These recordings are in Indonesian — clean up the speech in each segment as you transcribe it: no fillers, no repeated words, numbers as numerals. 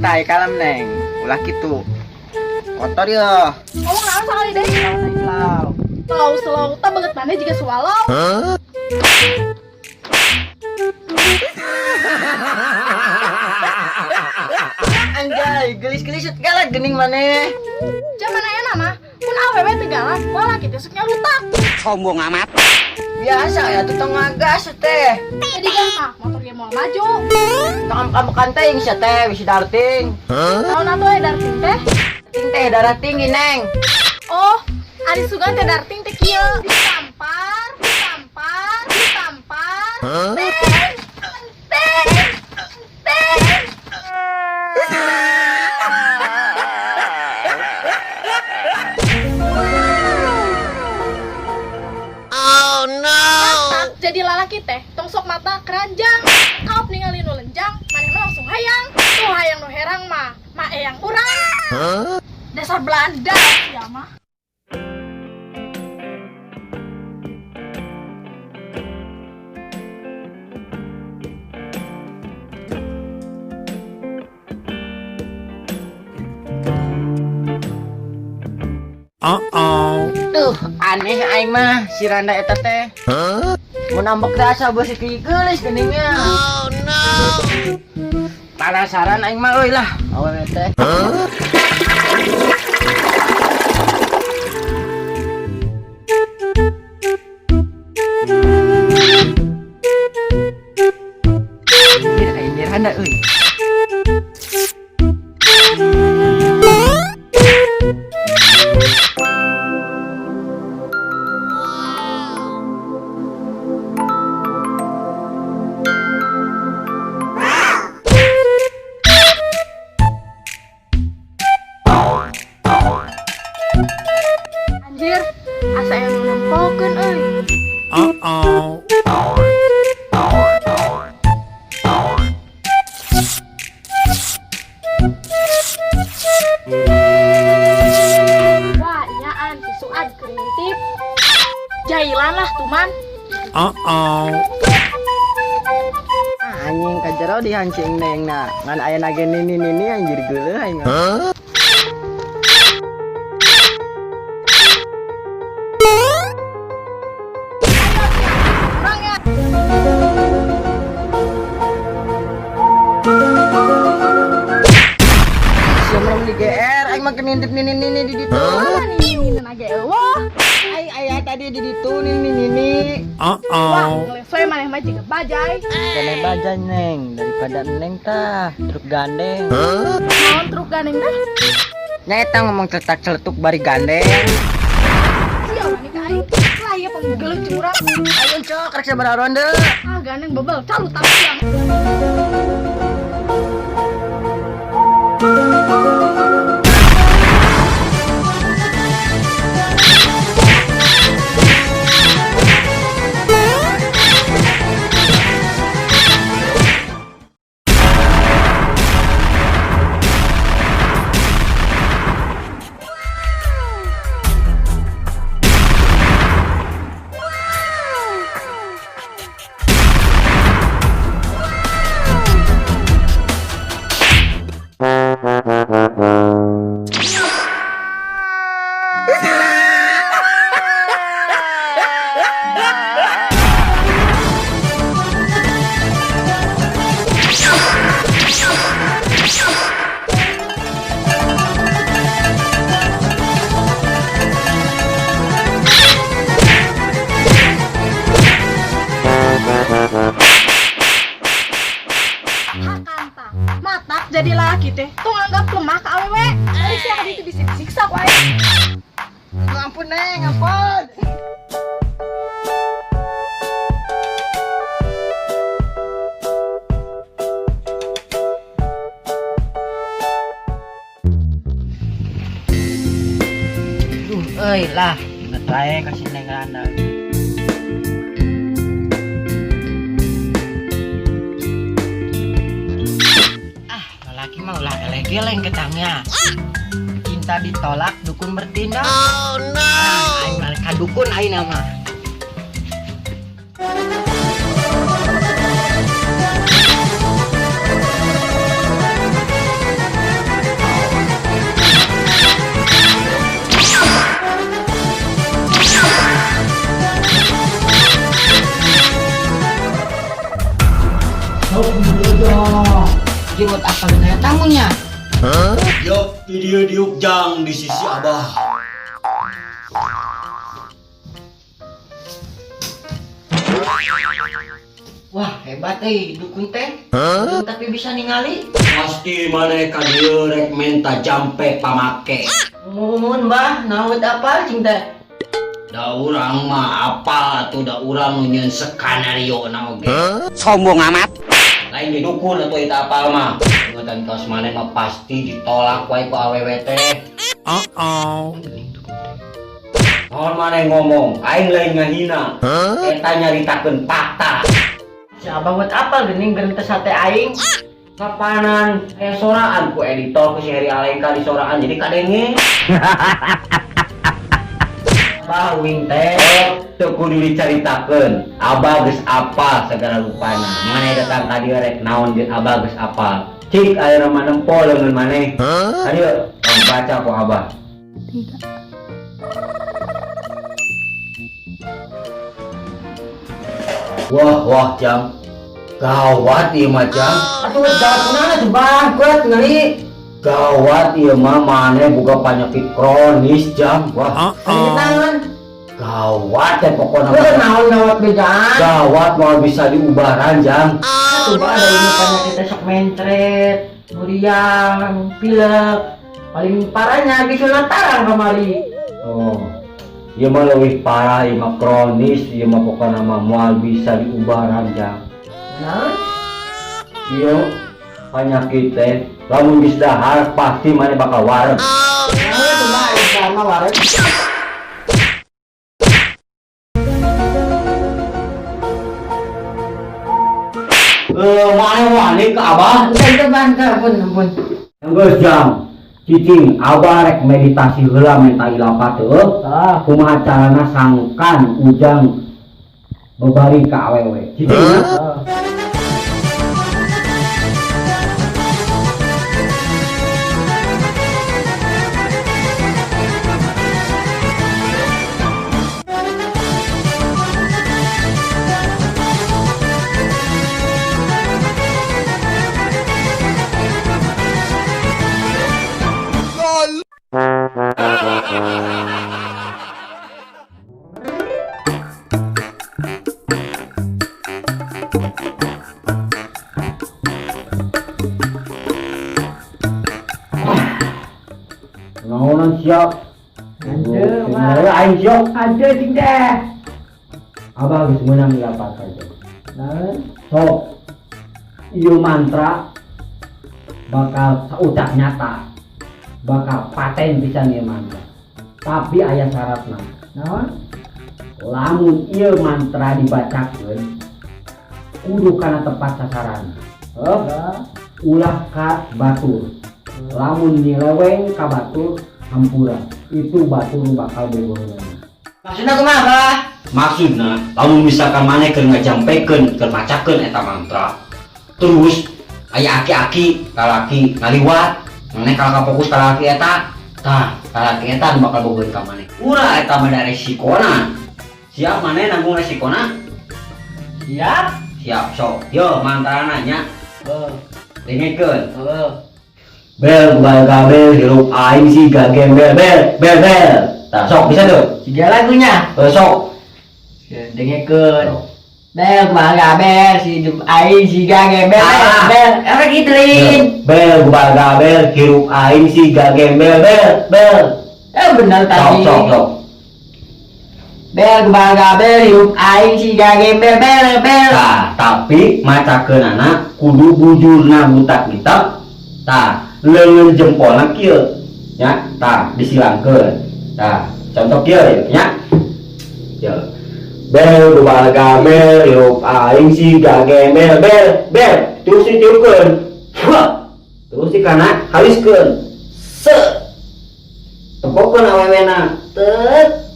santai kalem neng. Ulah gitu. Kotor ya. Ngomong naon sakali deh. Slow tak banget mana jika swallow. Anjay, gelis-gelis segala gening maneh. Zaman aya nama, mun awewe teh galak, bola kita suknya lutak. Sombong amat. Biasa ya tutong ngagas teh. Jadi gampang, motor ge mau maju. Kamu teh yang teh wis darting. Tahun atuh darting teh. Darting teh darah tinggi neng. Oh, ari sugan teh darting teh kieu. Ditampar. Teng. Oh no. Jadi lalaki teh, tong sok mata keranjang. Kaop ningali nu lenjang, manehna langsung hayang. Tuh hayang nu herang mah eyang urang. Dasar Belanda ya mah. Tuh, aneh aing mah si Randa eta teh. Mun ambek rasa beusi gelis geningnya. Oh no. Penasaran aing mah euy lah, awewe teh. Ini Randa euy. Anjir, asa yang nempokeun euy. Wah, inyaan si Suad kerintip. Jailan lah tuman. Anjing kajero dihancing neng na. Ngan aya nage nini anjir geuleuh aing mah. Urang ya. Siapa belum di GR aing mah kenintip nini di ditu. Mana nih ini nage eueuh. Aing aya tadi di ditu nini. Wah, ngelesoy maneh mah jiga bajai. Kene bajan neng daripada neng tah truk gandeng. Naon truk gandeng teh? Nyata ngomong celetak-celetuk bari gandeng. Sia mani ka aing. Lah ieu penggeuleuh curang. Ayo cok rek sabaraha ronde. Ah, gandeng bebel calu tapi yang. Matak jadi laki teh, tuh anggap lemah ke awewe. Ari sia ka ditu bisa disiksa ku aing. Ampun neng, ampun. Euy lah, inget wae kasih neng Randa. Lelaki mah ulah geleng-geleng ketangnya. Cinta ditolak, dukun bertindak. Oh no. Aing malaikat dukun aing mah. buat apa dengan tamunya? Yuk, video diukjang di sisi Abah. Wah, hebat dukun teh. Tapi bisa ningali. Pasti maneh ka dieu rek menta jampe pamake. Mun Mbah, naut apa cing teh? Da urang mah apa tuh da urang nu nyeun skenario na oge. Sombong amat. Lain di dukun atuh eta apal mah. Ngeutan kaos maneh mah pasti ditolak wae ku awewe teh. Mohon maneh ngomong, aing lain ngahina. Eta nyaritakeun fakta. Si Abah buat apa geuning geunteu sate aing? Kapanan aya soraan ku editor ku si Heri Alengka di soraan jadi kadenge. Abah wing teh. Teu kudu dicaritakeun. Abah geus apal sagala rupana. Maneh datang ka dieu rek naon geus Abah geus apal. Cik aya mah nempol leungeun maneh. Ayo, baca ku Abah. Wah jam. Gawat ieu mah jam. Atuh gawat kunaon tuh Bang? Kuat ngali. Gawat ieu mah maneh boga penyakit kronis jam. Wah, Tangan. gawat teh pokona. Kudu naon gawat bejaan. Gawat mau bisa diubaran jam. Atuh Bah ada ini penyakit teh sok mencret, muriang, pilek. Paling parahnya bisulna tarang kamari. Oh. Ieu mah leuwih parah, ieu mah kronis, ieu mah pokona mah moal bisa diubaran jam. Nah, Ieu penyakit teh lamun geus dahar pasti maneh bakal wareg. itu mah sama waret. Maneh wani ke Abah. Itu Bang, ampun. Geus jam. Cicing Abah rek meditasi heula menta ilapa teu. Kumaha carana sangkan ujang bebaring ka awewe. Cicing. Naonan siap. Aduh, Bang. Sebenarnya aing siap. Ada cing teh. Abah geus meunang ilapa saja. Nah, Sok. Ieu mantra bakal saucap nyata. Bakal paten pisan ieu mantra. Tapi aya syaratna. naon? Lamun ieu mantra dibacakeun kudu kana tepat sasaran. Ulah ka batur. Lamun nyeleweng ka batur hampura. Itu batur bakal bobolan. Maksudna kumaha, Bah? Maksudna lamun misalkan maneh keur ngajampekeun keur macakeun eta mantra terus aya aki-aki kalaki ngaliwat maneh kalau fokus kalaki eta kalaki eta nu bakal bobolan ka maneh ulah eta mah da resikona siap maneh nanggung resikona siap sok yo mantrana nya dengekeun bel bukan kabel hirup aing si gagembel bel tah sok bisa tuh Tiga lagunya. sok Dengekeun. Bel kumaha bel si hidup aing si gagembel. Ah. Bel, apa gitu Lin? bel bukan kabel hirup aing si gagembel bel Bener tadi. sok Bel kumaha bel hidup aing si gagembel bel. tah tapi macakeunana kudu bujurna butak hitam tah leungeun jempolna kieu nya tah disilangkeun tah contoh kieu nya ya bel dua gamel hirup aing si gagembel bel terus ditiupkeun terus di kana haliskeun se tepokkeun awewena tet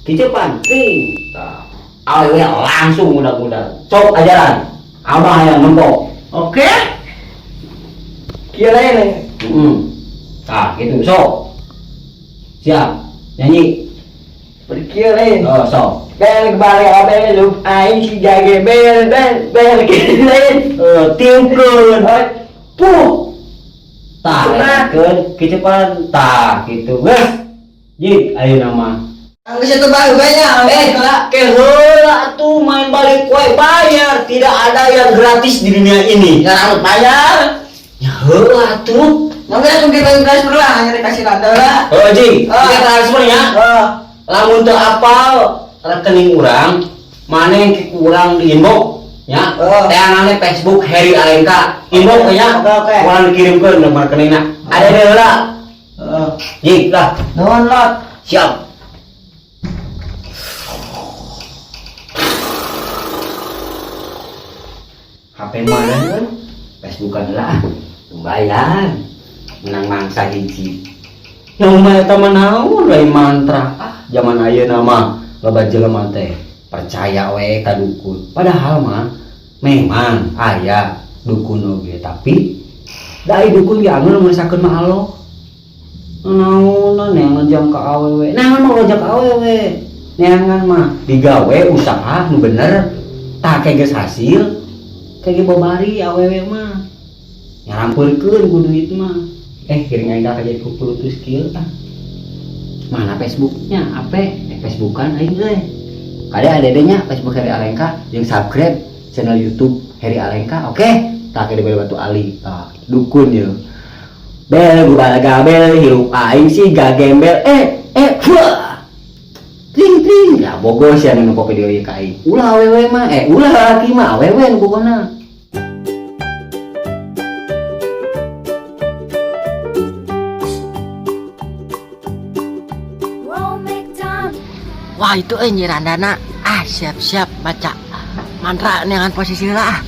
kicepan ting tah awewe langsung mudah-mudah sok ajaran abah yang nempok Oke. Kira ini. Tah gitu sok siap nyanyi Berkira Lin. oh sok Bel kumaha bel hidup aing si gagembel bel gitu Lin. tiupkeun Puh. Tah, kan kecepatan tah gitu. Gas. Jik, ayo nama. Anggus itu baru banyak. Keheula tuh main balik kue bayar. Tidak ada yang gratis di dunia ini. Nggak harus bayar. Ya heula tuh. Makanya tuh kita transfer lah, hanya dikasih kado lah. Oh, Ji, Ah. kita transfer ya. Lamun teu apal rekening urang, mana yang kurang di inbox ya. Teangannya Facebook Heri Alenka. Inbox nya. Oke. Kurang dikirimkeun nomor rekeningna. Ada heula. Ji, lah. Nuhun lot. Siap. HP mana kan? Facebook adalah bayar. Menang mangsa hiji. Yang mah eta mah naon lain mantra. Zaman ayeuna mah loba jelema teh percaya we ka dukun. Padahal mah memang aya dukun oge, tapi da dukun ge angel ngerasakeun mah Allah. Naon neangan ka awewe. Naon mah ngajak awewe. Neangan mah digawe usaha nu bener. Tah kege hasil. Kege babari awewe mah. Nyarampurkeun ku duit mah. Kiring aing ka jadi kupuluh skill ah. Mana Facebooknya? Ape? Facebookan aing teh. Kada adedenya Facebook Heri Alenka jeung subscribe channel YouTube Heri Alenka. Oke? Tak kede batu ali. Tah, dukun ye. Bel gubalaga bel hirup aing sih gagembel. Wah. Tring. Ya bogos ya nu poe video ieu ka aing. Ulah awewe mah ulah laki mah awewe nu pokona. Wah itu nyirandana. Siap-siap baca mantra dengan posisi lah.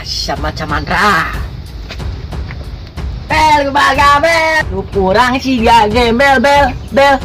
Siap baca mantra. Bel baga bel. Lu kurang sih gak gembel bel.